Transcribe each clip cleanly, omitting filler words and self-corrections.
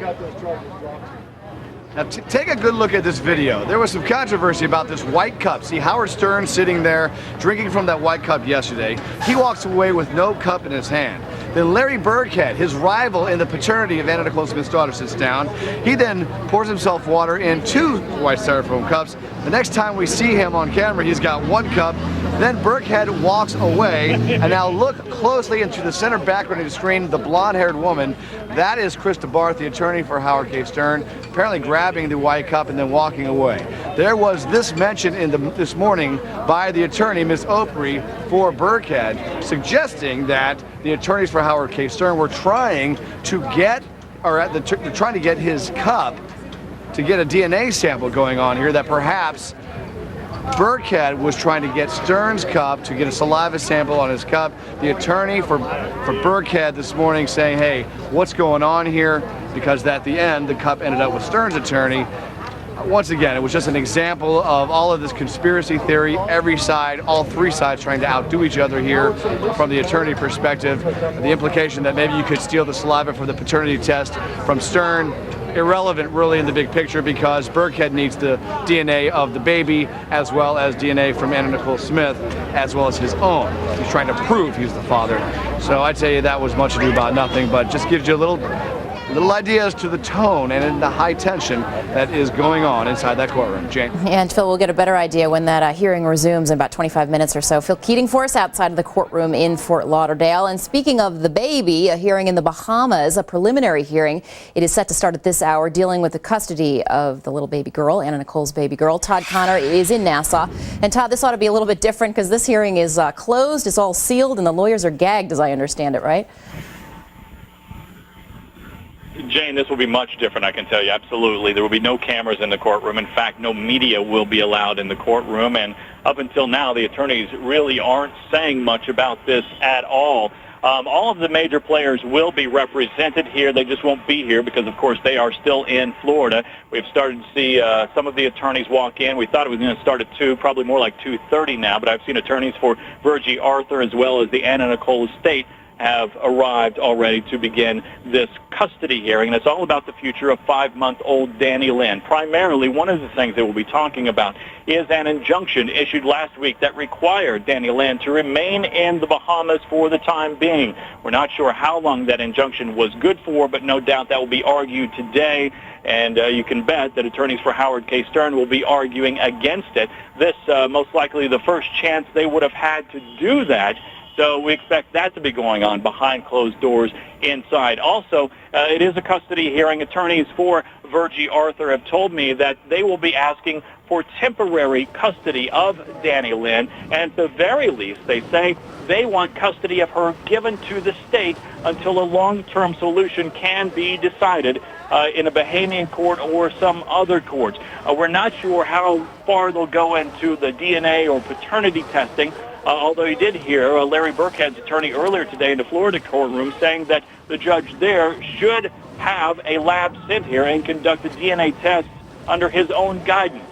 got those charges dropped. Now, take a good look at this video. There was some controversy about this white cup. See Howard Stern sitting there drinking from that white cup yesterday. He walks away with no cup in his hand. Then Larry Burkhead, his rival in the paternity of Anna Nicole Smith's daughter, sits down. He then pours himself water in 2 white styrofoam cups. The next time we see him on camera, he's got 1 cup. Then Burkhead walks away, and now look closely into the center background of the screen, the blonde-haired woman. That is Krista Barth, the attorney for Howard K. Stern, apparently grabbing the white cup and then walking away. There was this mention this morning by the attorney, Ms. Opry, for Burkhead, suggesting that the attorneys for Howard K. Stern were trying to get, trying to get his cup to get a DNA sample going on here, that perhaps Burkhead was trying to get Stern's cup to get a saliva sample on his cup. The attorney for Burkhead this morning saying, hey, what's going on here? Because at the end, the cup ended up with Stern's attorney. Once again, it was just an example of all of this conspiracy theory, every side, all 3 sides trying to outdo each other here from the attorney perspective. The implication that maybe you could steal the saliva for the paternity test from Stern, irrelevant really in the big picture, because Burkhead needs the DNA of the baby as well as DNA from Anna Nicole Smith as well as his own. He's trying to prove he's the father. So I'd say that was much ado about nothing, but just gives you a little ideas to the tone and in the high tension that is going on inside that courtroom. Jane. And Phil, we'll get a better idea when that hearing resumes in about 25 minutes or so. Phil Keating for us outside of the courtroom in Fort Lauderdale. And speaking of the baby, a hearing in the Bahamas, a preliminary hearing. It is set to start at this hour, dealing with the custody of the little baby girl, Anna Nicole's baby girl. Todd Connor is in Nassau. And Todd, this ought to be a little bit different because this hearing is closed, it's all sealed, and the lawyers are gagged, as I understand it, right? Jane, this will be much different, I can tell you, absolutely. There will be no cameras in the courtroom. In fact, no media will be allowed in the courtroom. And up until now, the attorneys really aren't saying much about this at all. All of the major players will be represented here. They just won't be here because, of course, they are still in Florida. We've started to see some of the attorneys walk in. We thought it was going to start at 2, probably more like 2:30 now, but I've seen attorneys for Virgie Arthur as well as the Anna Nicole estate have arrived already to begin this custody hearing. And it's all about the future of 5-month-old Danny Lynn. Primarily, one of the things that we'll be talking about is an injunction issued last week that required Danny Lynn to remain in the Bahamas for the time being. We're not sure how long that injunction was good for, but no doubt that will be argued today. And you can bet that attorneys for Howard K. Stern will be arguing against it. This most likely the first chance they would have had to do that. So we expect that to be going on behind closed doors inside. Also, it is a custody hearing. Attorneys for Virgie Arthur have told me that they will be asking for temporary custody of Danny Lynn. And at the very least, they say they want custody of her given to the state until a long-term solution can be decided in a Bahamian court or some other courts. We're not sure how far they'll go into the DNA or paternity testing. Although you did hear Larry Burkhead's attorney earlier today in the Florida courtroom saying that the judge there should have a lab sent here and conduct a DNA test under his own guidance.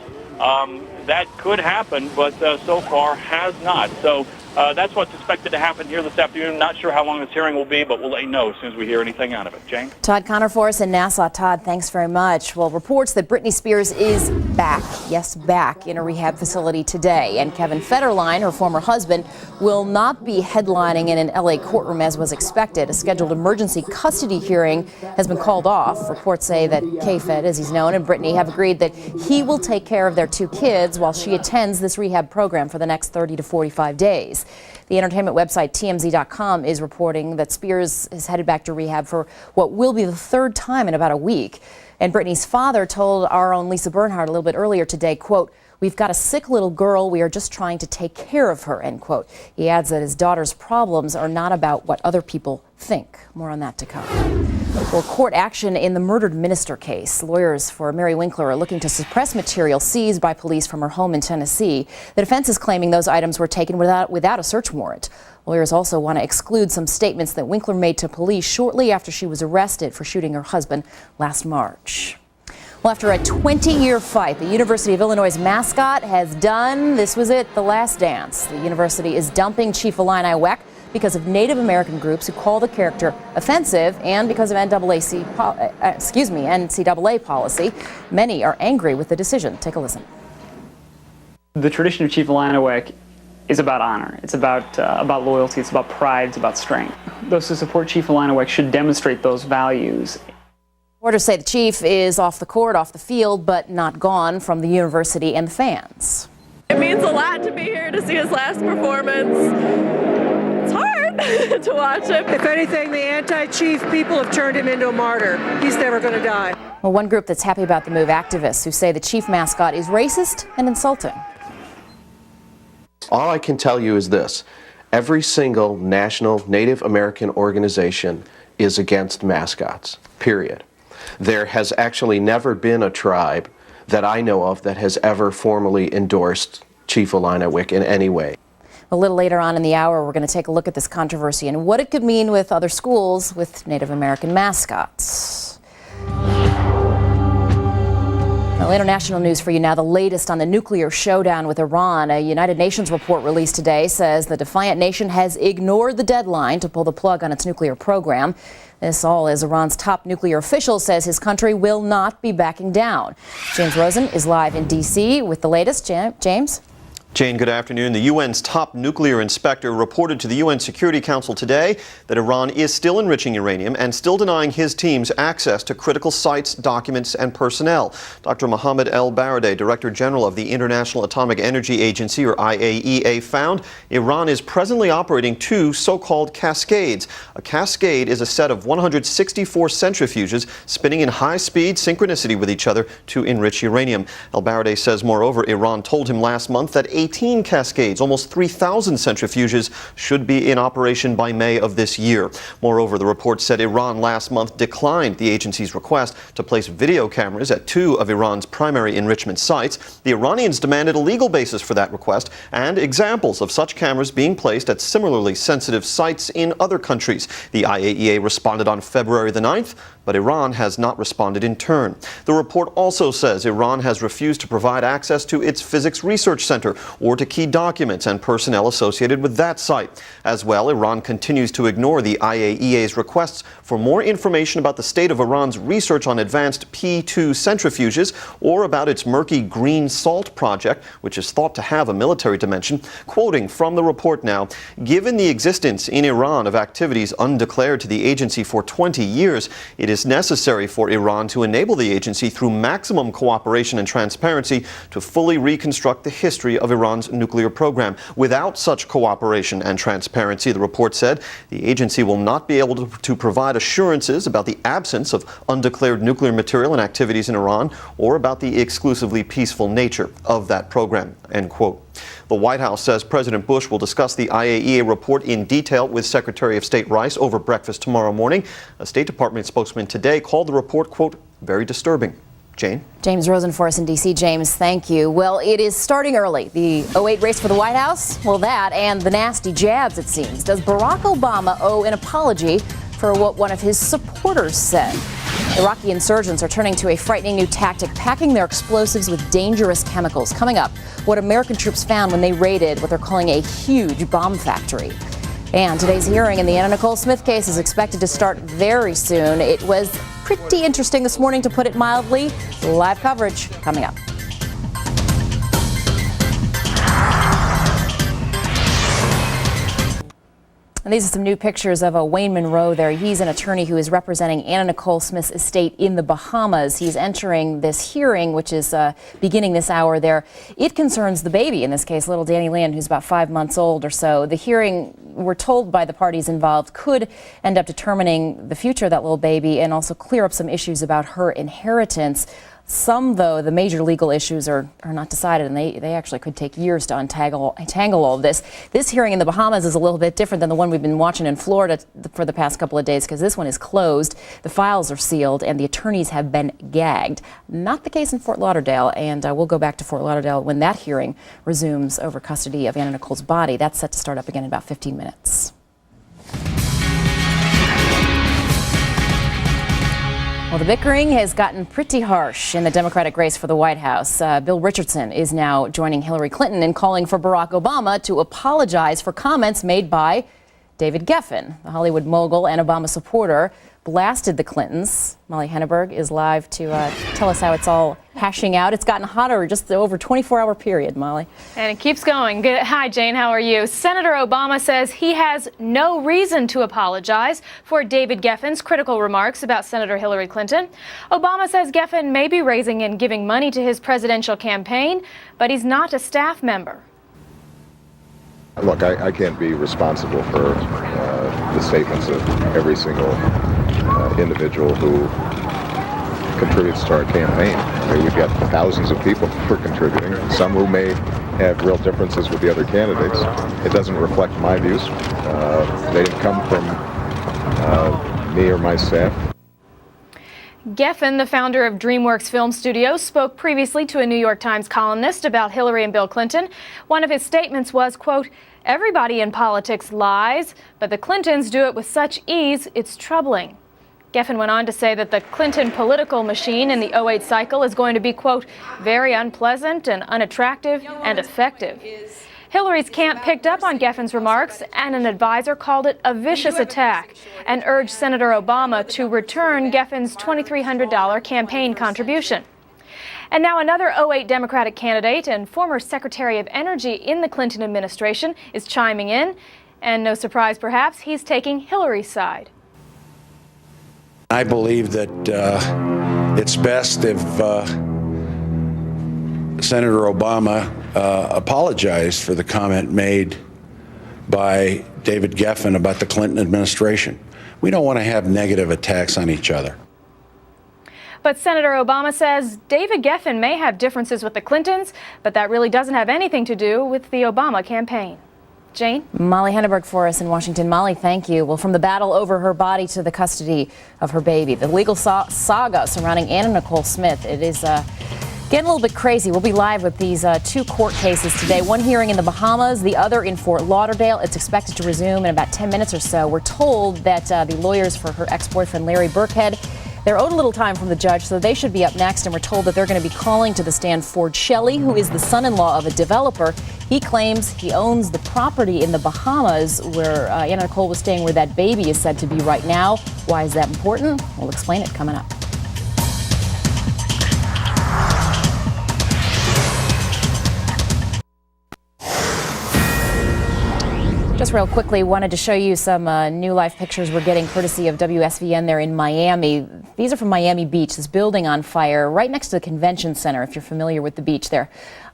That could happen, but so far has not. So that's what's expected to happen here this afternoon. Not sure how long this hearing will be, but we'll let you know as soon as we hear anything out of it. Jane? Todd Connor for us in Nassau. Todd, thanks very much. Well, reports that Britney Spears is back, yes, back in a rehab facility today. And Kevin Federline, her former husband, will not be headlining in an L.A. courtroom as was expected. A scheduled emergency custody hearing has been called off. Reports say that K-Fed, as he's known, and Britney have agreed that he will take care of their 2 kids while she attends this rehab program for the next 30 to 45 days. The entertainment website TMZ.com is reporting that Spears is headed back to rehab for what will be the 3rd time in about a week. And Britney's father told our own Lisa Bernhardt a little bit earlier today, quote, "We've got a sick little girl. We are just trying to take care of her," end quote. He adds that his daughter's problems are not about what other people think. More on that to come. Well, court action in the murdered minister case. Lawyers for Mary Winkler are looking to suppress material seized by police from her home in Tennessee. The defense is claiming those items were taken without a search warrant. Lawyers also want to exclude some statements that Winkler made to police shortly after she was arrested for shooting her husband last March. Well, after a 20-year fight, the University of Illinois' mascot has done, this was it, the last dance. The university is dumping Chief Illini Weck because of Native American groups who call the character offensive and because of NCAA policy. Many are angry with the decision. Take a listen. The tradition of Chief Illiniwek is about honor. It's about loyalty. It's about pride. It's about strength. Those who support Chief Illiniwek should demonstrate those values. Reporters say the chief is off the court, off the field, but not gone from the university and the fans. It means a lot to be here to see his last performance. It's hard to watch him. If anything, the anti-chief people have turned him into a martyr. He's never going to die. Well, one group that's happy about the move, activists who say the chief mascot is racist and insulting. All I can tell you is this: every single national Native American organization is against mascots, period. There has actually never been a tribe that I know of that has ever formally endorsed Chief Illiniwek in any way. A little later on in the hour, we're going to take a look at this controversy and what it could mean with other schools with Native American mascots. Well, international news for you now. The latest on the nuclear showdown with Iran. A United Nations report released today says the defiant nation has ignored the deadline to pull the plug on its nuclear program. This all as Iran's top nuclear official says his country will not be backing down. James Rosen is live in D.C. with the latest. James? Jane, good afternoon. The UN's top nuclear inspector reported to the UN Security Council today that Iran is still enriching uranium and still denying his teams access to critical sites, documents, and personnel. Dr. Mohammed El-Baradei, Director General of the International Atomic Energy Agency, or IAEA, found Iran is presently operating two so-called cascades. A cascade is a set of 164 centrifuges spinning in high-speed synchronicity with each other to enrich uranium. El-Baradei says, moreover, Iran told him last month that 18 cascades, almost 3,000 centrifuges, should be in operation by May of this year. Moreover, the report said Iran last month declined the agency's request to place video cameras at two of Iran's primary enrichment sites. The Iranians demanded a legal basis for that request and examples of such cameras being placed at similarly sensitive sites in other countries. The IAEA responded on February the 9th, but Iran has not responded in turn. The report also says Iran has refused to provide access to its physics research center or to key documents and personnel associated with that site. As well, Iran continues to ignore the IAEA's requests for more information about the state of Iran's research on advanced P2 centrifuges or about its murky green salt project, which is thought to have a military dimension. Quoting from the report now, given the existence in Iran of activities undeclared to the agency for 20 years, it is necessary for Iran to enable the agency through maximum cooperation and transparency to fully reconstruct the history of Iran's nuclear program. Without such cooperation and transparency, the report said, the agency will not be able to provide assurances about the absence of undeclared nuclear material and activities in Iran or about the exclusively peaceful nature of that program, end quote. The White House says President Bush will discuss the IAEA report in detail with Secretary of State Rice over breakfast tomorrow morning. A State Department spokesman today called the report, quote, very disturbing. Jane? James Rosen for us in D.C. James, thank you. Well, it is starting early. The 08 race for the White House, well, that and the nasty jabs, it seems. Does Barack Obama owe an apology for what one of his supporters said? Iraqi insurgents are turning to a frightening new tactic, packing their explosives with dangerous chemicals. Coming up, what American troops found when they raided what they're calling a huge bomb factory. And today's hearing in the Anna Nicole Smith case is expected to start very soon. It was pretty interesting this morning, to put it mildly. Live coverage coming up. And these are some new pictures of Wayne Monroe there. He's an attorney who is representing Anna Nicole Smith's estate in the Bahamas. He's entering this hearing, which is beginning this hour there. It concerns the baby, in this case, little Danny Lynn, who's about 5 months old or so. The hearing, we're told by the parties involved, could end up determining the future of that little baby and also clear up some issues about her inheritance. Some, though, the major legal issues are not decided, and they actually could take years to untangle all of this. This hearing in the Bahamas is a little bit different than the one we've been watching in Florida for the past couple of days, because this one is closed, the files are sealed, and the attorneys have been gagged. Not the case in Fort Lauderdale, and we'll go back to Fort Lauderdale when that hearing resumes over custody of Anna Nicole's body. That's set to start up again in about 15 minutes. Well, the bickering has gotten pretty harsh in the Democratic race for the White House. Bill Richardson is now joining Hillary Clinton in calling for Barack Obama to apologize for comments made by David Geffen, the Hollywood mogul and Obama supporter, blasted the Clintons. Molly Henneberg is live to tell us how it's all hashing out. It's gotten hotter just over a 24-hour period, Molly. And it keeps going. Good. Hi, Jane. How are you? Senator Obama says he has no reason to apologize for David Geffen's critical remarks about Senator Hillary Clinton. Obama says Geffen may be raising and giving money to his presidential campaign, but he's not a staff member. Look, I can't be responsible for the statements of every single individual who contributes to our campaign. I mean, we've got thousands of people who are contributing, some who may have real differences with the other candidates. It doesn't reflect my views. They didn't come from me or my staff. Geffen, the founder of DreamWorks Film Studios, spoke previously to a New York Times columnist about Hillary and Bill Clinton. One of his statements was, quote, "Everybody in politics lies, but the Clintons do it with such ease, it's troubling." Geffen went on to say that the Clinton political machine in the 2008 cycle is going to be, quote, "very unpleasant and unattractive and effective." Hillary's camp picked up on Geffen's remarks, and an advisor called it a vicious attack and urged Senator Obama to return Geffen's $2,300 campaign contribution. And now another 2008 Democratic candidate and former Secretary of Energy in the Clinton administration is chiming in. And no surprise, perhaps, he's taking Hillary's side. I believe that it's best if Senator Obama apologized for the comment made by David Geffen about the Clinton administration. We don't want to have negative attacks on each other. But Senator Obama says David Geffen may have differences with the Clintons, but that really doesn't have anything to do with the Obama campaign. Jane? Molly Henneberg for us in Washington. Molly, thank you. Well, from the battle over her body to the custody of her baby, the legal saga surrounding Anna Nicole Smith, it is getting a little bit crazy. We'll be live with these two court cases today. One hearing in the Bahamas, the other in Fort Lauderdale. It's expected to resume in about 10 minutes or so. We're told that the lawyers for her ex-boyfriend, Larry Burkhead, they're owed a little time from the judge, so they should be up next. And we're told that they're going to be calling to the stand Ford Shelley, who is the son-in-law of a developer. He claims he owns the property in the Bahamas where Anna Nicole was staying, where that baby is said to be right now. Why is that important? We'll explain it coming up. Just real quickly, wanted to show you some new live pictures we're getting courtesy of WSVN there in Miami. These are from Miami Beach, this building on fire right next to the convention center, if you're familiar with the beach there.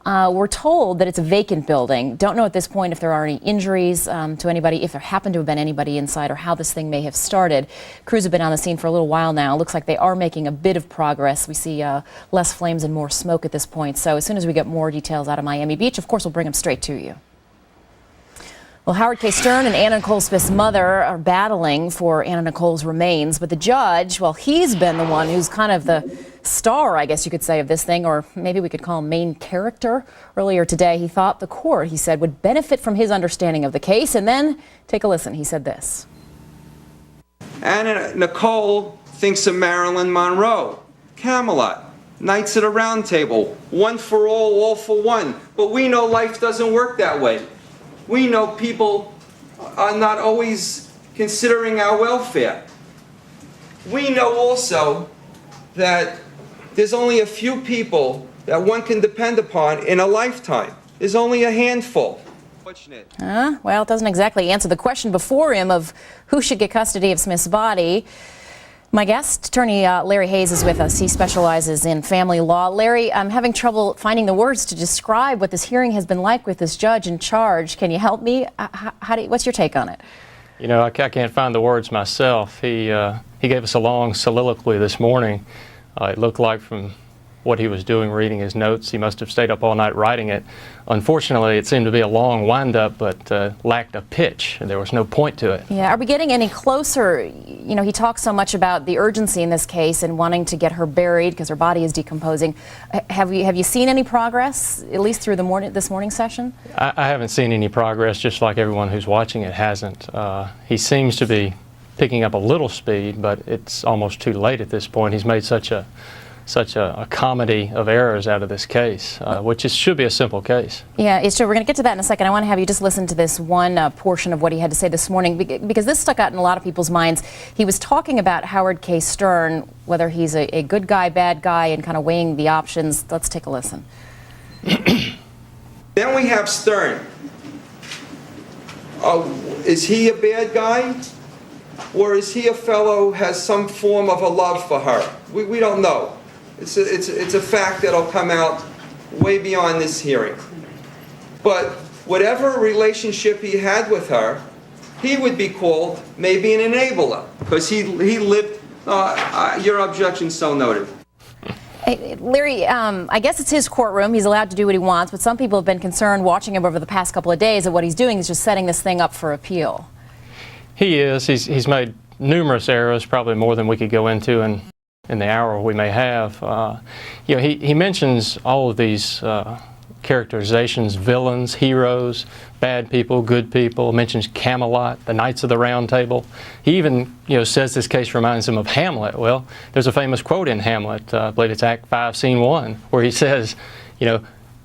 We're told that it's a vacant building. Don't know at this point if there are any injuries to anybody, if there happened to have been anybody inside, or how this thing may have started. Crews have been on the scene for a little while now. Looks like they are making a bit of progress. We see less flames and more smoke at this point. So as soon as we get more details out of Miami Beach, of course, we'll bring them straight to you. Well, Howard K. Stern and Anna Nicole Smith's mother are battling for Anna Nicole's remains, but the judge, well, he's been the one who's kind of the star, I guess you could say, of this thing, or maybe we could call him main character. Earlier today, he thought the court, he said, would benefit from his understanding of the case, and then take a listen. He said this. Anna Nicole thinks of Marilyn Monroe, Camelot, Knights at a Round Table, one for all for one. But we know life doesn't work that way. We know people are not always considering our welfare. We know also that there's only a few people that one can depend upon in a lifetime. There's only a handful. Well, it doesn't exactly answer the question before him of who should get custody of Smith's body. My guest, attorney Larry Hayes, is with us. He specializes in family law. Larry, I'm having trouble finding the words to describe what this hearing has been like with this judge in charge. Can you help me? What's your take on it? You know, I can't find the words myself. He gave us a long soliloquy this morning. It looked like from what he was doing, reading his notes, he must have stayed up all night writing it. Unfortunately, it seemed to be a long wind-up, but lacked a pitch, and there was no point to it. Yeah, are we getting any closer? You know, he talks so much about the urgency in this case and wanting to get her buried because her body is decomposing. Have you seen any progress, at least through this morning session? I haven't seen any progress, just like everyone who's watching it hasn't. He seems to be picking up a little speed, but it's almost too late at this point. He's made such a such a comedy of errors out of this case, which should be a simple case. Yeah, it's true. We're going to get to that in a second. I want to have you just listen to this one portion of what he had to say this morning, because this stuck out in a lot of people's minds. He was talking about Howard K. Stern, whether he's a good guy, bad guy, and kind of weighing the options. Let's take a listen. Then we have Stern. Is he a bad guy? Or is he a fellow who has some form of a love for her? We don't know. It's a fact that'll come out way beyond this hearing. But whatever relationship he had with her, he would be called maybe an enabler, because he lived. Your objection so noted. Hey, Larry, I guess it's his courtroom. He's allowed to do what he wants, but some people have been concerned watching him over the past couple of days that what he's doing is just setting this thing up for appeal. He is. He's made numerous errors, probably more than we could go into in the hour we may have. You know, he mentions all of these characterizations: villains, heroes, bad people, good people. Mentions Camelot, the Knights of the Round Table. He even, says this case reminds him of Hamlet. Well, there's a famous quote in Hamlet, I believe it's Act 5, Scene 1, where he says,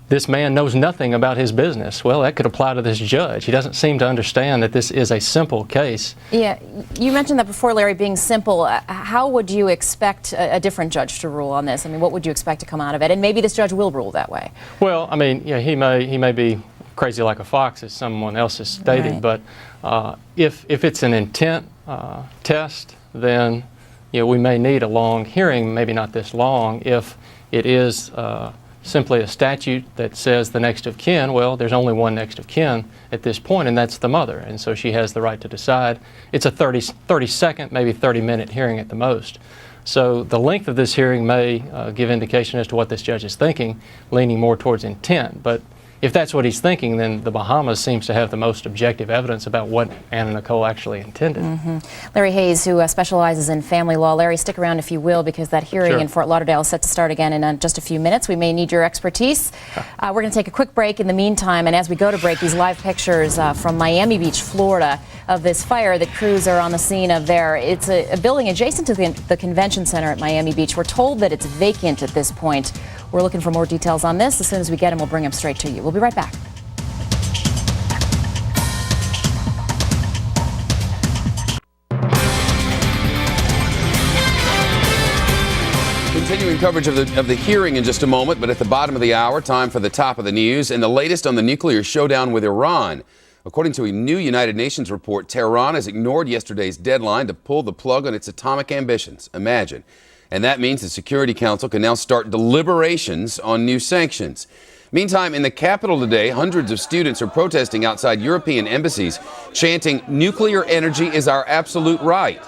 this man knows nothing about his business. Well, that could apply to this judge. He doesn't seem to understand that this is a simple case. Yeah, you mentioned that before, Larry, being simple. How would you expect a different judge to rule on this? I mean, what would you expect to come out of it? And maybe this judge will rule that way. Well, I mean, he may be crazy like a fox, as someone else has stated, right. But if it's an intent test, then we may need a long hearing, maybe not this long. If it is simply a statute that says the next of kin, well, there's only one next of kin at this point, and that's the mother, and so she has the right to decide. It's a 30-second, maybe 30-minute hearing at the most. So the length of this hearing may give indication as to what this judge is thinking, leaning more towards intent. But if that's what he's thinking, then the Bahamas seems to have the most objective evidence about what Anna Nicole actually intended. Mm-hmm. Larry Hayes, who specializes in family law. Larry, stick around if you will, because that hearing in Fort Lauderdale is set to start again in just a few minutes. We may need your expertise. We're going to take a quick break in the meantime, and as we go to break, these live pictures from Miami Beach, Florida, of this fire that crews are on the scene of there. It's a building adjacent to the convention center at Miami Beach. We're told that it's vacant at this point. We're looking for more details on this. As soon as we get them, we'll bring them straight to you. We'll be right back. Continuing coverage of the hearing in just a moment, but at the bottom of the hour, time for the top of the news and the latest on the nuclear showdown with Iran. According to a new United Nations report, Tehran has ignored yesterday's deadline to pull the plug on its atomic ambitions. Imagine. And that means the Security Council can now start deliberations on new sanctions. Meantime, in the capital today, hundreds of students are protesting outside European embassies, chanting, "Nuclear energy is our absolute right."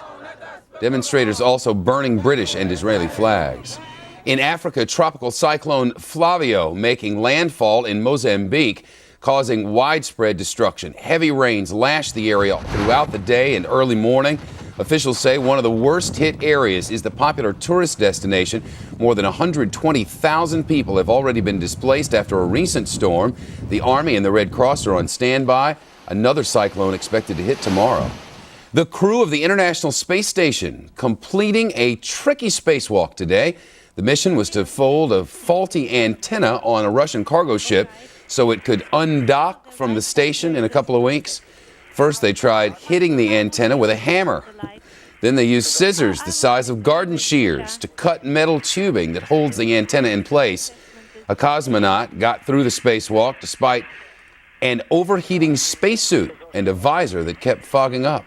Demonstrators also burning British and Israeli flags. In Africa, tropical cyclone Flavio making landfall in Mozambique, causing widespread destruction. Heavy rains lashed the area throughout the day and early morning. Officials say one of the worst hit areas is the popular tourist destination. More than 120,000 people have already been displaced after a recent storm. The Army and the Red Cross are on standby. Another cyclone expected to hit tomorrow. The crew of the International Space Station completing a tricky spacewalk today. The mission was to fold a faulty antenna on a Russian cargo ship so it could undock from the station in a couple of weeks. First, they tried hitting the antenna with a hammer. Then they used scissors the size of garden shears to cut metal tubing that holds the antenna in place. A cosmonaut got through the spacewalk despite an overheating spacesuit and a visor that kept fogging up.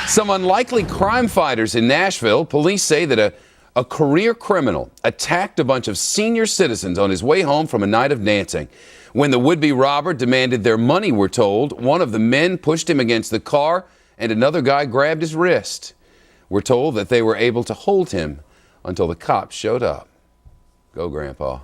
Some unlikely crime fighters in Nashville. Police say that a career criminal attacked a bunch of senior citizens on his way home from a night of dancing. When the would-be robber demanded their money, we're told, one of the men pushed him against the car and another guy grabbed his wrist. We're told that they were able to hold him until the cops showed up. Go, Grandpa.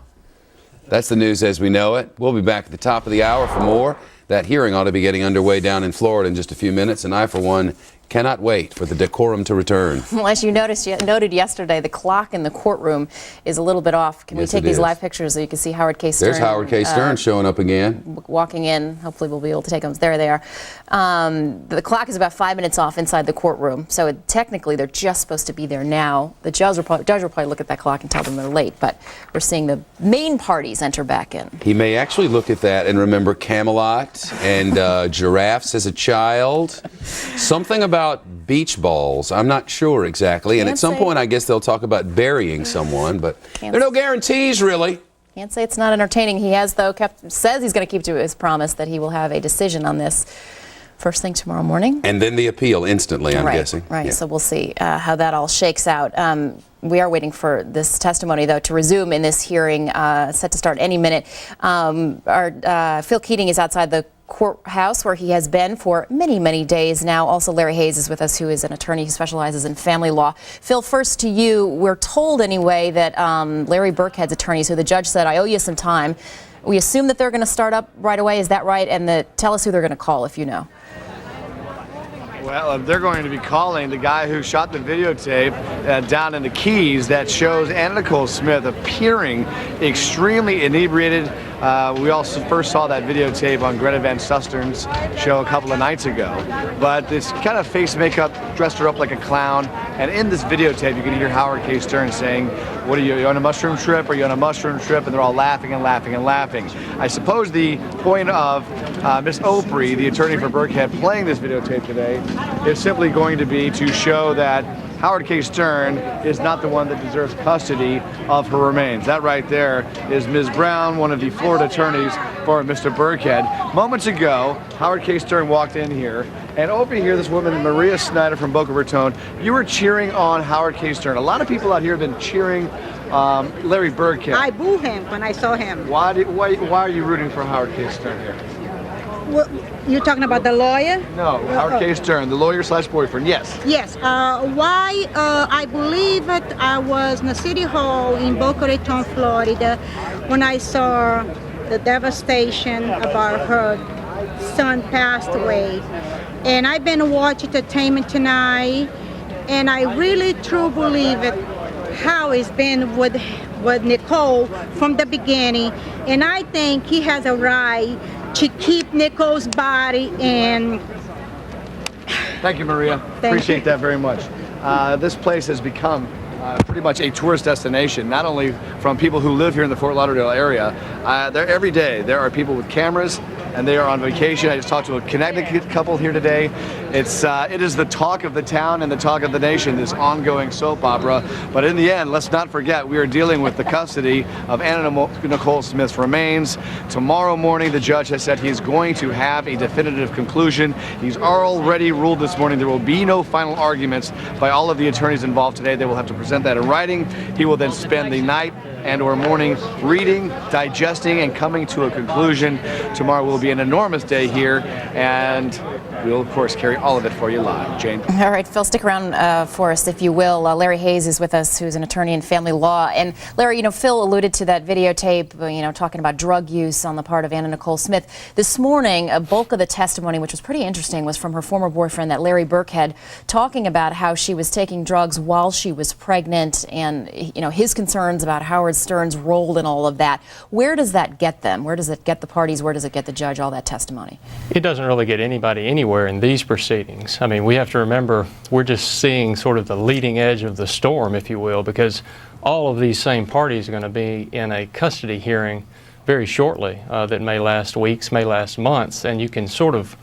That's the news as we know it. We'll be back at the top of the hour for more. That hearing ought to be getting underway down in Florida in just a few minutes, and I, for one, Cannot wait for the decorum to return. Well, as you noted yesterday, the clock in the courtroom is a little bit off. Can we take these live pictures so you can see Howard K. Stern? There's Howard K. Stern showing up again. Walking in. Hopefully we'll be able to take them. There they are. The clock is about 5 minutes off inside the courtroom, so technically they're just supposed to be there now. The judge will probably look at that clock and tell them they're late, but we're seeing the main parties enter back in. He may actually look at that and remember Camelot and giraffes as a child. Something about beach balls. I'm not sure exactly. And at some point, I guess they'll talk about burying someone, but there are no guarantees, really. Can't say it's not entertaining. He has, though, says he's going to keep to his promise that he will have a decision on this first thing tomorrow morning. And then the appeal instantly, I'm guessing. Right, so we'll see how that all shakes out. We are waiting for this testimony, though, to resume in this hearing, set to start any minute. Phil Keating is outside the courthouse where he has been for many, many days now. Also, Larry Hayes is with us, who is an attorney who specializes in family law. Phil, first to you. We're told anyway that Larry Burkhead's attorneys, who the judge said, I owe you some time. We assume that they're going to start up right away. Is that right? And tell us who they're going to call if you know. Well, they're going to be calling the guy who shot the videotape down in the Keys that shows Anna Nicole Smith appearing extremely inebriated. We also first saw that videotape on Greta Van Sustern's show a couple of nights ago. But this kind of face makeup dressed her up like a clown. And in this videotape, you can hear Howard K. Stern saying, what are you on a mushroom trip? Are you on a mushroom trip? And they're all laughing and laughing and laughing. I suppose the point of Miss Opry, the attorney for Burkhead, playing this videotape today is simply going to be to show that Howard K. Stern is not the one that deserves custody of her remains. That right there is Ms. Brown, one of the Florida attorneys for Mr. Burkhead. Moments ago, Howard K. Stern walked in here, and over here, this woman, Maria Snyder from Boca Raton, you were cheering on Howard K. Stern. A lot of people out here have been cheering Larry Burkhead. I booed him when I saw him. Why are you rooting for Howard K. Stern here? Well, you're talking about the lawyer? No, Howard K. Stern, the lawyer / boyfriend, yes. Yes. Why? I believe it. I was in the city hall in Boca Raton, Florida, when I saw the devastation about her son passed away. And I've been watching Entertainment Tonight, and I really truly believe it, how it's been with Nicole from the beginning. And I think he has a right to keep Nicole's body. And thank you, Maria. Appreciate that very much. This place has become pretty much a tourist destination, not only from people who live here in the Fort Lauderdale area. Every day there are people with cameras, and they are on vacation. I just talked to a Connecticut couple here today. It is the talk of the town and the talk of the nation, this ongoing soap opera. But in the end, let's not forget, we are dealing with the custody of Anna Nicole Smith's remains. Tomorrow morning, the judge has said he's going to have a definitive conclusion. He's already ruled this morning there will be no final arguments by all of the attorneys involved today. They will have to present that in writing. He will then spend the night and or morning reading, digesting, and coming to a conclusion. Tomorrow will be an enormous day here, and we'll, of course, carry all of it for you live. Jane? All right, Phil, stick around for us, if you will. Larry Hayes is with us, who's an attorney in family law. And Larry, Phil alluded to that videotape, talking about drug use on the part of Anna Nicole Smith. This morning, a bulk of the testimony, which was pretty interesting, was from her former boyfriend, that Larry Burkhead, talking about how she was taking drugs while she was pregnant and, his concerns about Howard Stern's role in all of that. Where does that get them? Where does it get the parties? Where does it get the judge, all that testimony? It doesn't really get anybody anywhere in these proceedings. I mean, we have to remember we're just seeing sort of the leading edge of the storm, if you will, because all of these same parties are going to be in a custody hearing very shortly that may last weeks, may last months, and you can sort of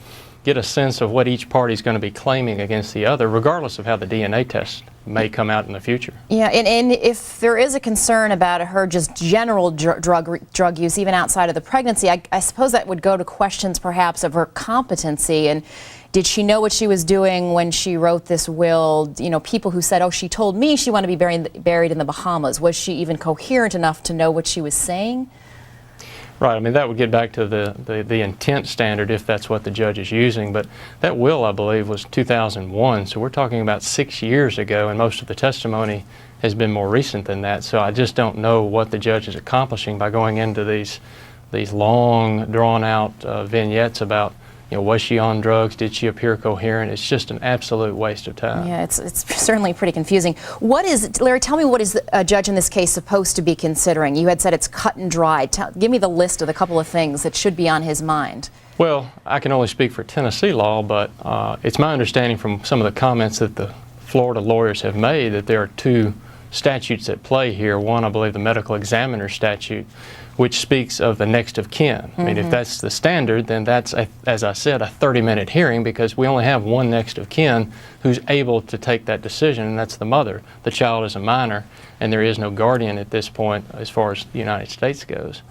get a sense of what each party is going to be claiming against the other, regardless of how the DNA test may come out in the future. Yeah, and if there is a concern about her just general drug use, even outside of the pregnancy, I suppose that would go to questions perhaps of her competency. And did she know what she was doing when she wrote this will? People who said, oh, she told me she wanted to be buried in the Bahamas. Was she even coherent enough to know what she was saying? Right. I mean, that would get back to the intent standard, if that's what the judge is using. But that will, I believe, was 2001. So we're talking about 6 years ago, and most of the testimony has been more recent than that. So I just don't know what the judge is accomplishing by going into these long, drawn-out vignettes about was she on drugs? Did she appear coherent? It's just an absolute waste of time. Yeah, it's certainly pretty confusing. Larry, tell me, what is a judge in this case supposed to be considering? You had said it's cut and dry. Give me the list of the couple of things that should be on his mind. Well, I can only speak for Tennessee law, but it's my understanding from some of the comments that the Florida lawyers have made that there are two statutes at play here. One, I believe, the medical examiner statute, which speaks of the next of kin. I mean, if that's the standard, then that's, as I said, a 30-minute hearing, because we only have one next of kin who's able to take that decision, and that's the mother. The child is a minor, and there is no guardian at this point as far as the United States goes.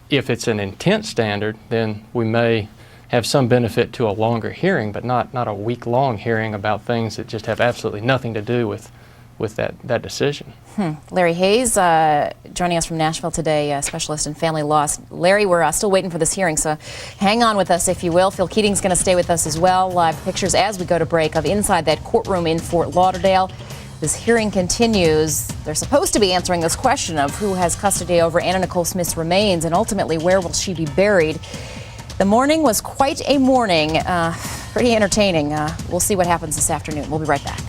If it's an intent standard, then we may have some benefit to a longer hearing, but not a week-long hearing about things that just have absolutely nothing to do with that decision. Larry Hayes, joining us from Nashville today, a specialist in family law. Larry, we're still waiting for this hearing, so hang on with us if you will. Phil Keating's going to stay with us as well. Live pictures as we go to break of inside that courtroom in Fort Lauderdale. This hearing continues. They're supposed to be answering this question of who has custody over Anna Nicole Smith's remains and ultimately where will she be buried. The morning was quite a morning, pretty entertaining. We'll see what happens this afternoon. We'll be right back.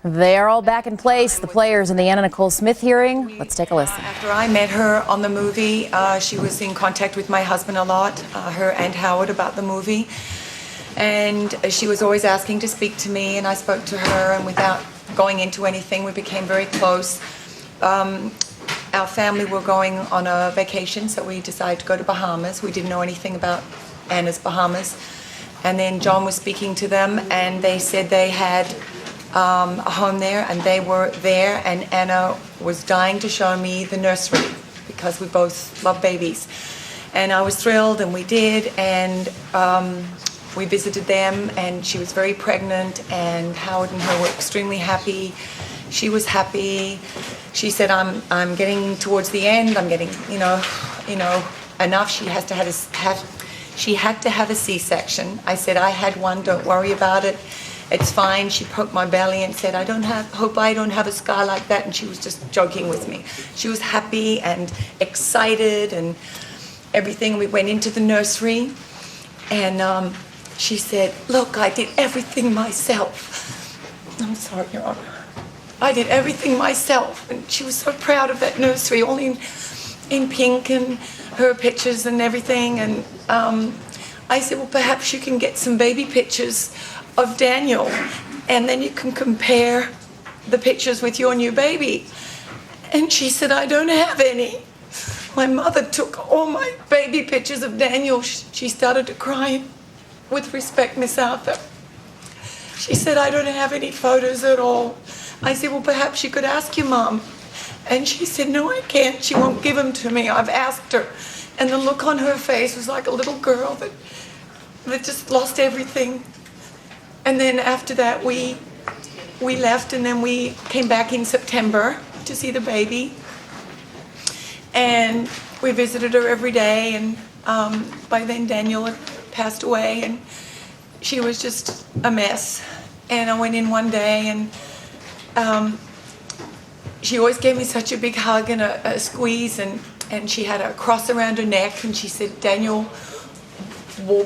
They are all back in place, the players in the Anna Nicole Smith hearing. Let's take a listen. After I met her on the movie, she was in contact with my husband a lot, her and Howard, about the movie. And she was always asking to speak to me, and I spoke to her, and without going into anything, we became very close. Our family were going on a vacation, so we decided to go to Bahamas. We didn't know anything about Anna's Bahamas. And then John was speaking to them, and they said they had a home there, and they were there, and Anna was dying to show me the nursery because we both love babies. And I was thrilled, and we did, and we visited them, and she was very pregnant, and Howard and her were extremely happy. She was happy. She said, I'm getting towards the end. I'm getting, enough. She had to have a C-section. I said, I had one. Don't worry about it. It's fine. She poked my belly and said, hope I don't have a scar like that. And she was just joking with me. She was happy and excited and everything. We went into the nursery, and she said, look, I did everything myself. I'm sorry, Your Honor. I did everything myself. And she was so proud of that nursery, all in pink, and her pictures and everything. And I said, well, perhaps you can get some baby pictures of Daniel, and then you can compare the pictures with your new baby. And she said, I don't have any. My mother took all my baby pictures of Daniel. She started to cry. With respect, Miss Arthur. She said, I don't have any photos at all. I said, well, perhaps you could ask your mom. And she said, no, I can't. She won't give them to me. I've asked her. And the look on her face was like a little girl that just lost everything. And then after that, we left, and then we came back in September to see the baby. And we visited her every day, and by then Daniel had passed away, and she was just a mess. And I went in one day, and she always gave me such a big hug and a squeeze, and she had a cross around her neck, and she said, Daniel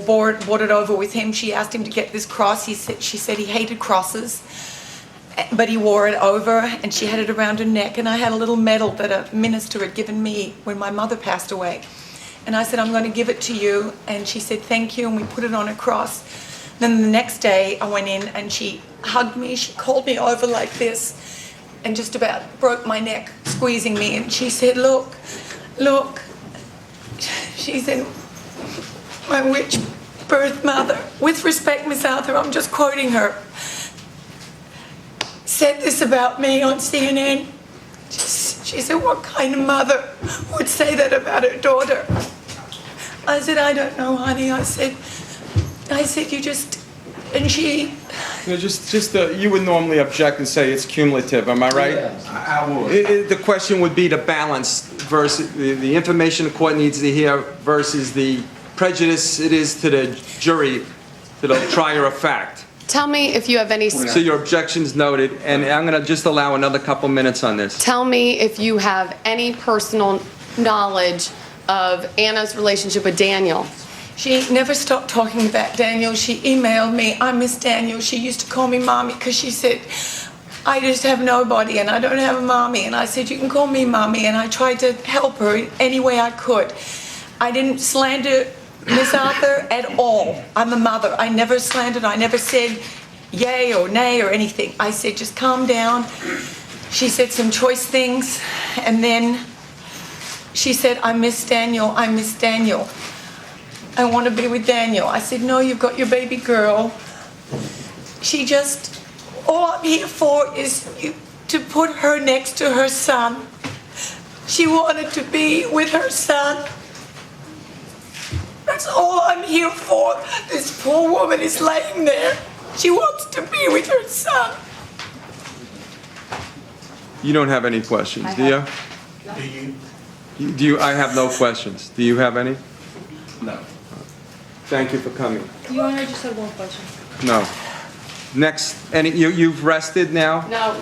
brought it over with him. She asked him to get this cross. She said he hated crosses, but he wore it over, and she had it around her neck. And I had a little medal that a minister had given me when my mother passed away. And I said, I'm going to give it to you. And she said, thank you, and we put it on a cross. Then the next day I went in, and she hugged me. She called me over like this and just about broke my neck, squeezing me. And she said, look. She said, my witch birth mother, with respect, Miss Arthur, I'm just quoting her, said this about me on CNN. She said, what kind of mother would say that about her daughter? I said, I don't know, honey. I said, you just, and she... You would normally object and say it's cumulative, am I right? Yes, I would. The question would be the balance versus the information the court needs to hear versus the prejudice it is to the jury, to the trier of fact. Tell me if you have any... So your objection's noted, and I'm going to just allow another couple minutes on this. Tell me if you have any personal knowledge of Anna's relationship with Daniel? She never stopped talking about Daniel. She emailed me, I miss Daniel. She used to call me mommy because she said, I just have nobody and I don't have a mommy. And I said, you can call me mommy. And I tried to help her in any way I could. I didn't slander Miss Arthur at all. I'm a mother. I never slandered. I never said yay or nay or anything. I said, just calm down. She said some choice things. And then she said, I miss Daniel. I miss Daniel. I want to be with Daniel. I said, no, you've got your baby girl. She just, all I'm here for is to put her next to her son. She wanted to be with her son. That's all I'm here for. This poor woman is laying there. She wants to be with her son. You don't have any questions, do you? Do you? I have no questions. Do you have any? No. Thank you for coming. You only just had one question. No. Next, you've rested now? No,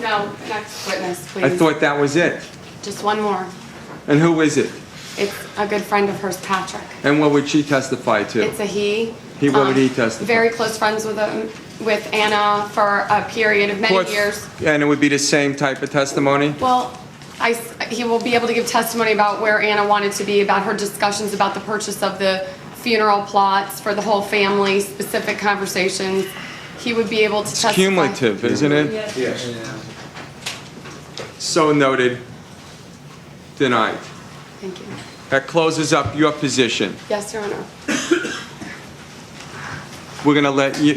next witness, please. I thought that was it. Just one more. And who is it? It's a good friend of hers, Patrick. And what would she testify to? It's a he. What would he testify? Very close friends with Anna for a period of many years. And it would be the same type of testimony? Well, he will be able to give testimony about where Anna wanted to be, about her discussions about the purchase of the funeral plots for the whole family, specific conversations. He would be able to testify. It's cumulative, isn't it? Yes. So noted. Denied. Thank you. That closes up your position. Yes, Your Honor. We're going to let you,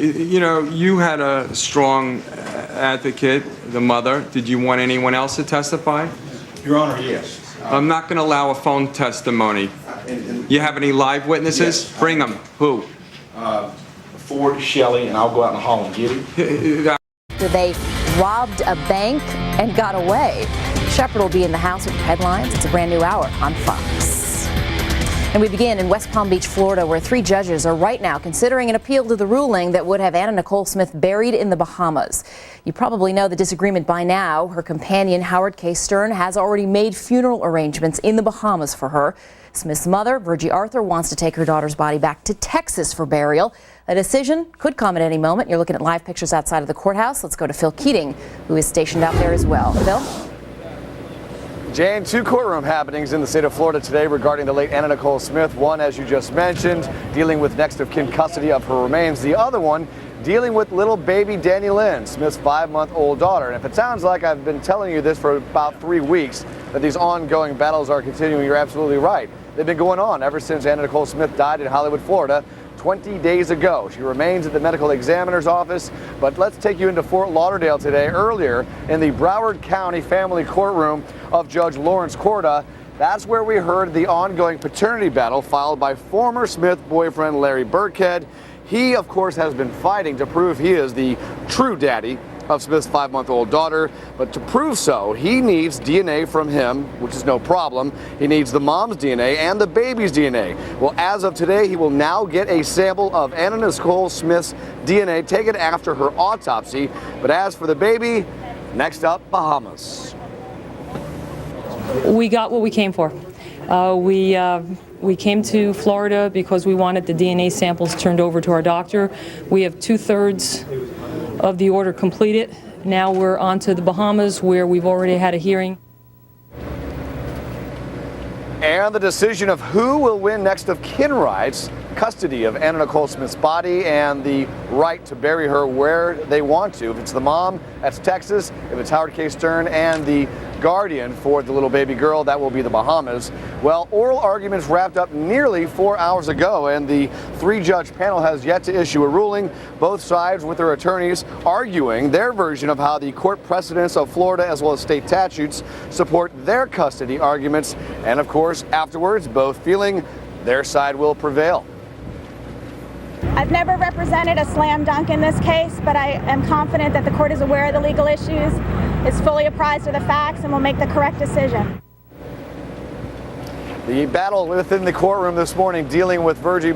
you had a strong advocate, the mother. Did you want anyone else to testify? Your Honor, yes. I'm not going to allow a phone testimony. You have any live witnesses? Yes. Bring them. Who? Ford, Shelley, and I'll go out in the hall and get him. They robbed a bank and got away. Shepard will be in the house with headlines. It's a brand new hour on Fox. And we begin in West Palm Beach, Florida, where 3 judges are right now considering an appeal to the ruling that would have Anna Nicole Smith buried in the Bahamas. You probably know the disagreement by now. Her companion, Howard K. Stern, has already made funeral arrangements in the Bahamas for her. Smith's mother, Virgie Arthur, wants to take her daughter's body back to Texas for burial. A decision could come at any moment. You're looking at live pictures outside of the courthouse. Let's go to Phil Keating, who is stationed out there as well. Phil? Jane, 2 courtroom happenings in the state of Florida today regarding the late Anna Nicole Smith. One, as you just mentioned, dealing with next of kin custody of her remains. The other one, dealing with little baby Danny Lynn, Smith's 5-month-old daughter. And if it sounds like I've been telling you this for about 3 weeks, that these ongoing battles are continuing, you're absolutely right. They've been going on ever since Anna Nicole Smith died in Hollywood, Florida, 20 days ago. She remains at the medical examiner's office, but let's take you into Fort Lauderdale today. Earlier in the Broward County family courtroom of Judge Lawrence Corda, that's where we heard the ongoing paternity battle filed by former Smith boyfriend Larry Burkhead. He, of course, has been fighting to prove he is the true daddy of Smith's 5-month-old daughter, but to prove so, he needs DNA from him, which is no problem. He needs the mom's DNA and the baby's DNA. Well, as of today, he will now get a sample of Anna Nicole Smith's DNA taken after her autopsy. But as for the baby, next up, Bahamas. We got what we came for. We came to Florida because we wanted the DNA samples turned over to our doctor. We have 2/3 of the order completed. Now we're on to the Bahamas, where we've already had a hearing. And the decision of who will win next of kin rights, custody of Anna Nicole Smith's body and the right to bury her where they want to. If it's the mom, that's Texas. If it's Howard K. Stern and the guardian for the little baby girl, that will be the Bahamas. Well, oral arguments wrapped up nearly 4 hours ago, and the 3-judge panel has yet to issue a ruling. Both sides with their attorneys arguing their version of how the court precedents of Florida as well as state statutes support their custody arguments. And of course, afterwards, both feeling their side will prevail. I've never represented a slam dunk in this case, but I am confident that the court is aware of the legal issues, is fully apprised of the facts, and will make the correct decision. The battle within the courtroom this morning dealing with Virgie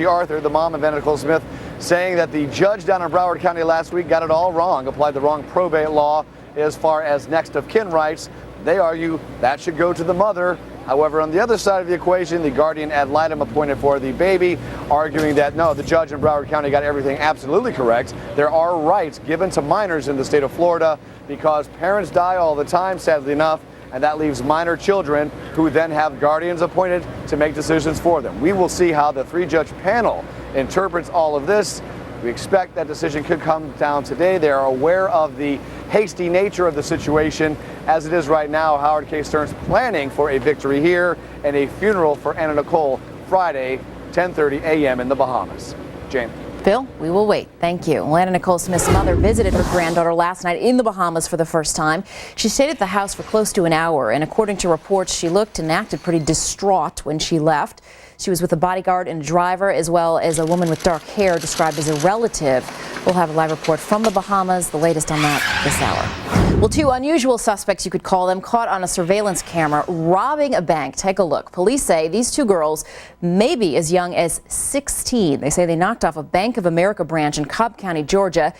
Arthur, the mom of Anna Nicole Smith, saying that the judge down in Broward County last week got it all wrong, applied the wrong probate law as far as next of kin rights. They argue that should go to the mother. However, on the other side of the equation, the guardian ad litem appointed for the baby, arguing that no, the judge in Broward County got everything absolutely correct. There are rights given to minors in the state of Florida because parents die all the time, sadly enough, and that leaves minor children who then have guardians appointed to make decisions for them. We will see how the three-judge panel interprets all of this. We expect that decision could come down today. They are aware of the hasty nature of the situation. As it is right now, Howard K. Stern's planning for a victory here and a funeral for Anna Nicole Friday, 10:30 a.m. in the Bahamas. Jane. Bill, we will wait. Thank you. Anna Nicole Smith's mother visited her granddaughter last night in the Bahamas for the first time. She stayed at the house for close to an hour, and according to reports, she looked and acted pretty distraught when she left. She was with a bodyguard and a driver, as well as a woman with dark hair described as a relative. We'll have a live report from the Bahamas, the latest on that this hour. Well, two unusual suspects, you could call them, caught on a surveillance camera robbing a bank. Take a look. Police say these two girls may be as young as 16. They say they knocked off a Bank of America branch in Cobb County, Georgia.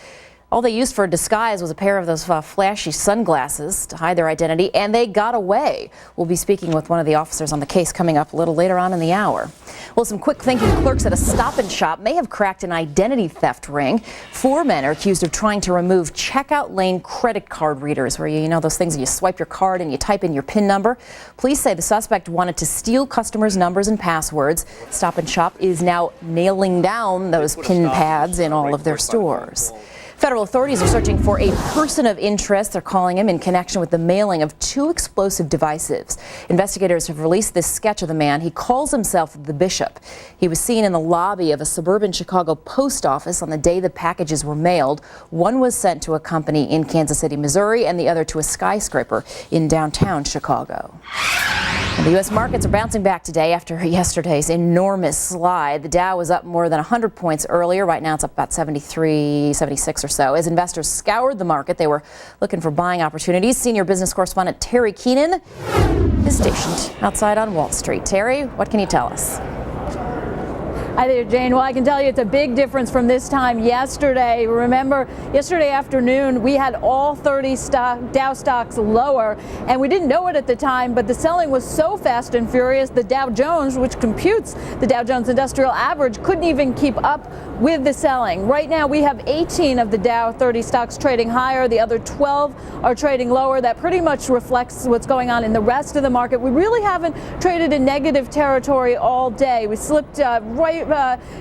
All they used for a disguise was a pair of those flashy sunglasses to hide their identity, and they got away. We'll be speaking with one of the officers on the case coming up a little later on in the hour. Well, some quick-thinking clerks at a Stop and Shop may have cracked an identity theft ring. 4 men are accused of trying to remove checkout lane credit card readers, where you know those things you swipe your card and you type in your PIN number. Police say the suspect wanted to steal customers' numbers and passwords. Stop and Shop is now nailing down those PIN pads in all of their stores. Federal authorities are searching for a person of interest, they're calling him, in connection with the mailing of 2 explosive devices. Investigators have released this sketch of the man. He calls himself the Bishop. He was seen in the lobby of a suburban Chicago post office on the day the packages were mailed. One was sent to a company in Kansas City, Missouri, and the other to a skyscraper in downtown Chicago. The U.S. markets are bouncing back today after yesterday's enormous slide. The Dow was up more than 100 points earlier. Right now it's up about 73, 76 or so. As investors scoured the market, they were looking for buying opportunities. Senior business correspondent Terry Keenan is stationed outside on Wall Street. Terry, what can you tell us? Hi there, Jane. Well, I can tell you it's a big difference from this time yesterday. Remember, yesterday afternoon, we had all 30 Dow stocks lower, and we didn't know it at the time, but the selling was so fast and furious, the Dow Jones, which computes the Dow Jones Industrial Average, couldn't even keep up with the selling. Right now, we have 18 of the Dow 30 stocks trading higher. The other 12 are trading lower. That pretty much reflects what's going on in the rest of the market. We really haven't traded in negative territory all day. We slipped right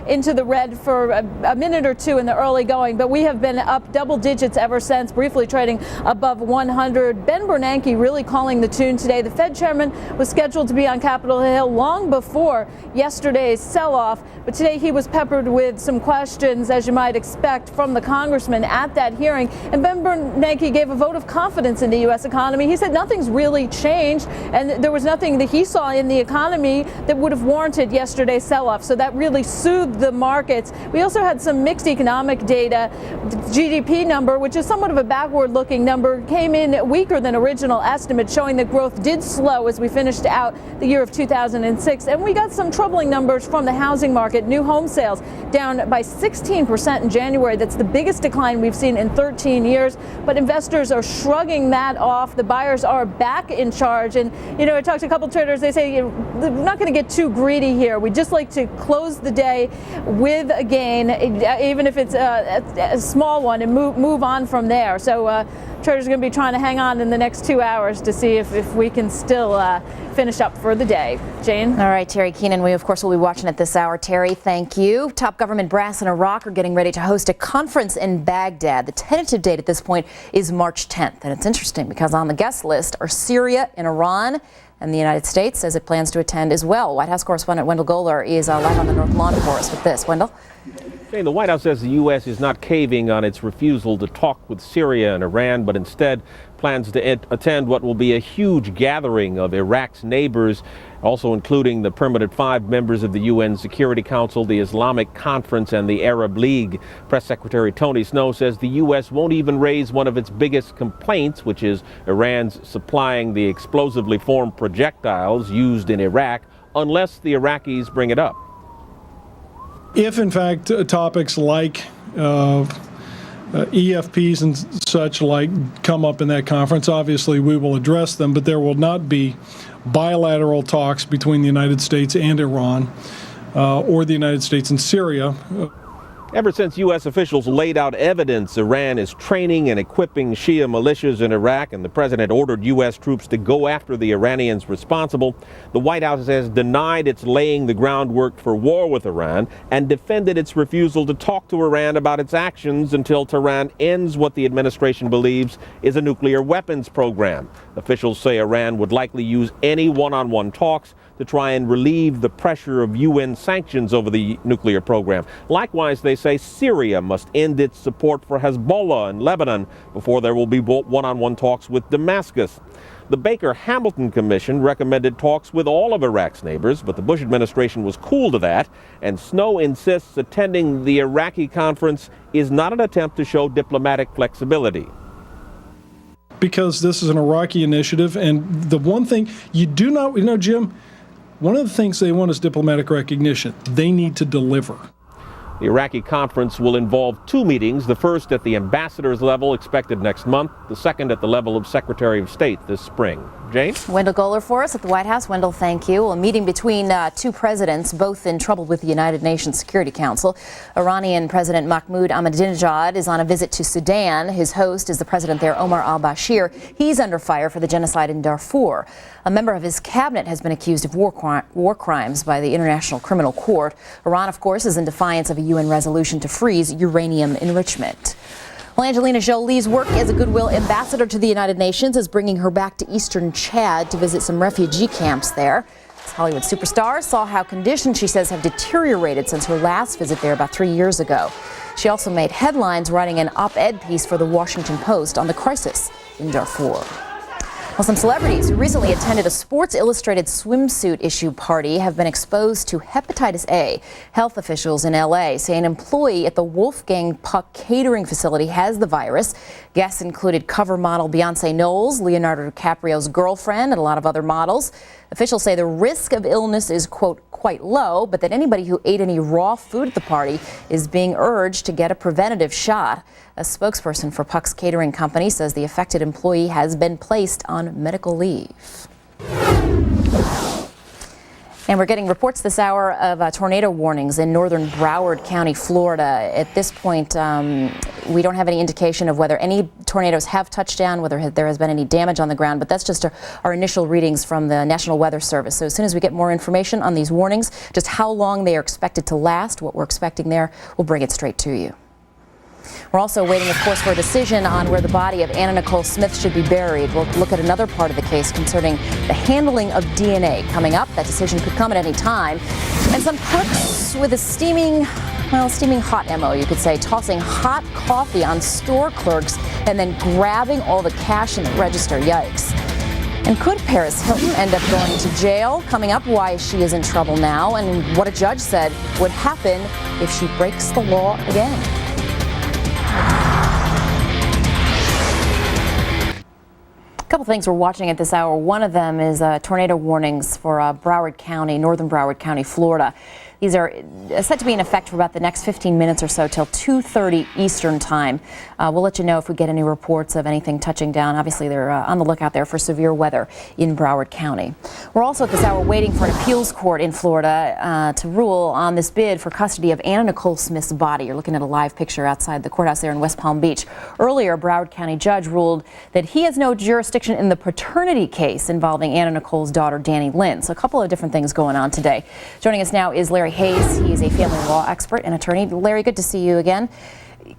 into the red for a minute or two in the early going, but we have been up double digits ever since, briefly trading above 100. Ben Bernanke really calling the tune today. The Fed chairman was scheduled to be on Capitol Hill long before yesterday's sell-off, but today he was peppered with some questions, as you might expect, from the congressman at that hearing. And Ben Bernanke gave a vote of confidence in the U.S. economy. He said nothing's really changed, and there was nothing that he saw in the economy that would have warranted yesterday's sell-off. So that really soothed the markets. We also had some mixed economic data. The GDP number, which is somewhat of a backward-looking number, came in weaker than original estimates, showing that growth did slow as we finished out the year of 2006. And we got some troubling numbers from the housing market. New home sales down by 16% in January. That's the biggest decline we've seen in 13 years. But investors are shrugging that off. The buyers are back in charge. And, you know, I talked to a couple traders. They say we're not going to get too greedy here. We just like to close the day with a gain, even if it's a small one, and move on from there. So traders are going to be trying to hang on in the next 2 hours to see if we can still finish up for the day. Jane? All right, Terry Keenan, we of course will be watching it this hour. Terry, thank you. Top government brass in Iraq are getting ready to host a conference in Baghdad. The tentative date at this point is March 10th. And it's interesting because on the guest list are Syria and Iran. And the United States says it plans to attend as well. White House correspondent Wendell Golar is live on the North Lawn for us with this. Wendell? Jane, the White House says the U.S. is not caving on its refusal to talk with Syria and Iran, but instead plans to attend what will be a huge gathering of Iraq's neighbors, also including the permanent 5 members of the UN Security Council, the Islamic Conference, and the Arab League. Press Secretary Tony Snow says the U.S. won't even raise one of its biggest complaints, which is Iran's supplying the explosively formed projectiles used in Iraq, unless the Iraqis bring it up. If, in fact, topics like EFPs and such like come up in that conference, obviously we will address them, but there will not be bilateral talks between the United States and Iran or the United States and Syria. Ever since U.S. officials laid out evidence Iran is training and equipping Shia militias in Iraq and the president ordered U.S. troops to go after the Iranians responsible, the White House has denied it's laying the groundwork for war with Iran and defended its refusal to talk to Iran about its actions until Tehran ends what the administration believes is a nuclear weapons program. Officials say Iran would likely use any one-on-one talks to try and relieve the pressure of UN sanctions over the nuclear program. Likewise, they say Syria must end its support for Hezbollah in Lebanon before there will be one-on-one talks with Damascus. The Baker-Hamilton Commission recommended talks with all of Iraq's neighbors, but the Bush administration was cool to that, and Snow insists attending the Iraqi conference is not an attempt to show diplomatic flexibility. Because this is an Iraqi initiative, and the one thing you do not, Jim, one of the things they want is diplomatic recognition. They need to deliver. The Iraqi conference will involve two meetings, the first at the ambassador's level expected next month, the second at the level of Secretary of State this spring. Jane? Wendell Goler for us at the White House. Wendell, thank you. A meeting between two presidents, both in trouble with the United Nations Security Council. Iranian President Mahmoud Ahmadinejad is on a visit to Sudan. His host is the president there, Omar al-Bashir. He's under fire for the genocide in Darfur. A member of his cabinet has been accused of war crimes by the International Criminal Court. Iran, of course, is in defiance of a UN resolution to freeze uranium enrichment. Well, Angelina Jolie's work as a goodwill ambassador to the United Nations is bringing her back to eastern Chad to visit some refugee camps there. This Hollywood superstar saw how conditions, she says, have deteriorated since her last visit there about 3 years ago. She also made headlines writing an op-ed piece for the Washington Post on the crisis in Darfur. Well, some celebrities who recently attended a Sports Illustrated swimsuit issue party have been exposed to hepatitis A. Health officials in L.A. say an employee at the Wolfgang Puck catering facility has the virus. Guests included cover model Beyonce Knowles, Leonardo DiCaprio's girlfriend, and a lot of other models. Officials say the risk of illness is, quote, quite low, but that anybody who ate any raw food at the party is being urged to get a preventative shot. A spokesperson for Puck's catering company says the affected employee has been placed on medical leave. And we're getting reports this hour of tornado warnings in northern Broward County, Florida. At this point, we don't have any indication of whether any tornadoes have touched down, whether there has been any damage on the ground, but that's just our initial readings from the National Weather Service. So as soon as we get more information on these warnings, just how long they are expected to last, what we're expecting there, we'll bring it straight to you. We're also waiting, of course, for a decision on where the body of Anna Nicole Smith should be buried. We'll look at another part of the case concerning the handling of DNA coming up. That decision could come at any time. And some crooks with a steaming hot MO, you could say, tossing hot coffee on store clerks and then grabbing all the cash in the register. Yikes. And could Paris Hilton end up going to jail? Coming up, why she is in trouble now and what a judge said would happen if she breaks the law again. A couple things we're watching at this hour. One of them is tornado warnings for Broward County, northern Broward County, Florida. These are set to be in effect for about the next 15 minutes or so till 2:30 Eastern time. We'll let you know if we get any reports of anything touching down. Obviously, they're on the lookout there for severe weather in Broward County. We're also at this hour waiting for an appeals court in Florida to rule on this bid for custody of Anna Nicole Smith's body. You're looking at a live picture outside the courthouse there in West Palm Beach. Earlier, a Broward County judge ruled that he has no jurisdiction in the paternity case involving Anna Nicole's daughter, Danny Lynn. So a couple of different things going on today. Joining us now is Larry Hayes. He is a family law expert and attorney. Larry, good to see you again.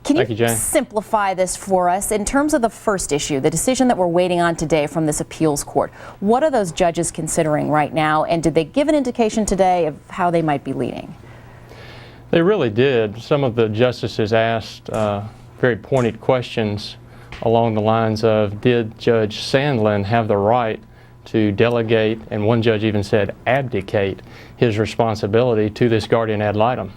Can you simplify this for us in terms of the first issue, the decision that we're waiting on today from this appeals court? What are those judges considering right now, and did they give an indication today of how they might be leaning? They really did. Some of the justices asked very pointed questions along the lines of, did Judge Sandlin have the right to delegate, and one judge even said abdicate, his responsibility to this guardian ad litem?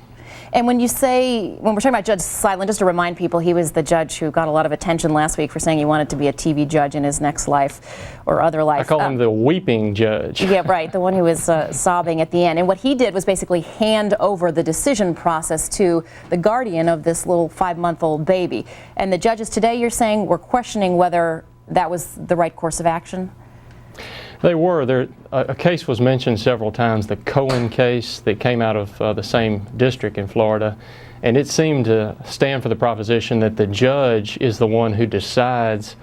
And when we're talking about Judge Seidlin, just to remind people, he was the judge who got a lot of attention last week for saying he wanted to be a TV judge in his next life or other life. I call him the weeping judge. Yeah, right, the one who was sobbing at the end. And what he did was basically hand over the decision process to the guardian of this little 5-month-old baby. And the judges today, you're saying, were questioning whether that was the right course of action? They were. A case was mentioned several times, the Cohen case that came out of the same district in Florida, and it seemed to stand for the proposition that the judge is the one who decides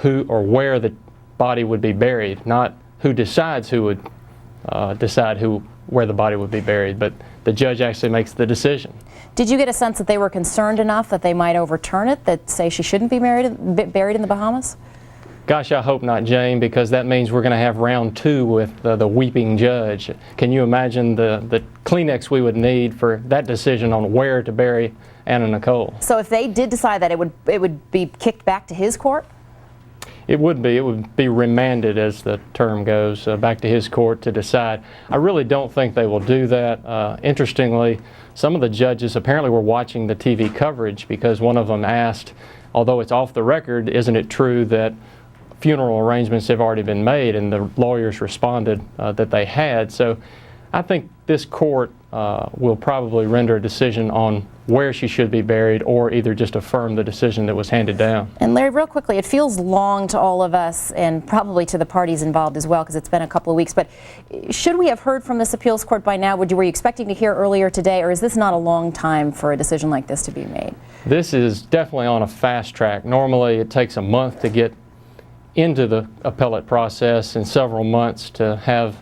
who or where the body would be buried, not who decides who would decide where the body would be buried, but the judge actually makes the decision. Did you get a sense that they were concerned enough that they might overturn it, that say she shouldn't be buried in the Bahamas? Gosh, I hope not, Jane, because that means we're going to have round 2 with the weeping judge. Can you imagine the Kleenex we would need for that decision on where to bury Anna Nicole? So if they did decide that, it would be kicked back to his court? It would be. It would be remanded, as the term goes, back to his court to decide. I really don't think they will do that. Interestingly, some of the judges apparently were watching the TV coverage because one of them asked, although it's off the record, isn't it true that funeral arrangements have already been made? And the lawyers responded that they had. So I think this court will probably render a decision on where she should be buried or either just affirm the decision that was handed down. And Larry, real quickly, it feels long to all of us and probably to the parties involved as well because it's been a couple of weeks, but should we have heard from this appeals court by now? Were you expecting to hear earlier today, or is this not a long time for a decision like this to be made? This is definitely on a fast track. Normally it takes a month to get into the appellate process and several months to have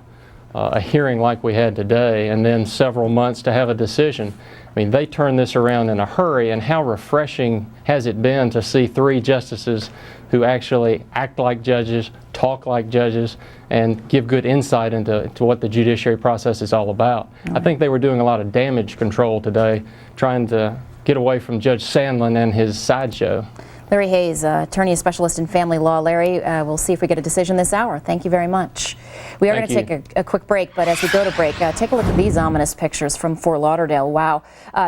a hearing like we had today, and then several months to have a decision. I mean, they turned this around in a hurry, and how refreshing has it been to see 3 justices who actually act like judges, talk like judges, and give good insight into what the judiciary process is all about. I think they were doing a lot of damage control today, trying to get away from Judge Sandlin and his sideshow. Larry Hayes, attorney and specialist in family law. Larry, we'll see if we get a decision this hour. Thank you very much. We are going to take a quick break, but as we go to break, take a look at these ominous pictures from Fort Lauderdale. Wow.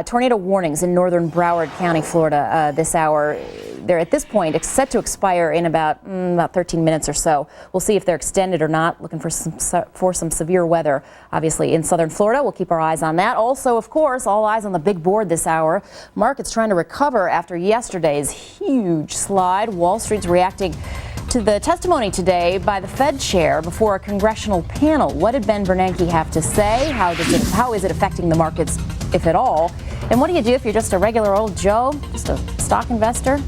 Tornado warnings in northern Broward County, Florida this hour. They're at this point set to expire in about 13 minutes or so. We'll see if they're extended or not. Looking for some severe weather, obviously, in southern Florida. We'll keep our eyes on that. Also, of course, all eyes on the big board this hour. Markets trying to recover after yesterday's huge slide. Wall Street's reacting to the testimony today by the Fed chair before a congressional panel. What did Ben Bernanke have to say? How is it affecting the markets, if at all? And what do you do if you're just a regular old Joe, just a stock investor?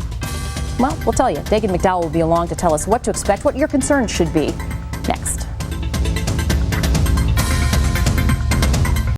Well, we'll tell you. Dagan McDowell will be along to tell us what to expect, what your concerns should be. Next.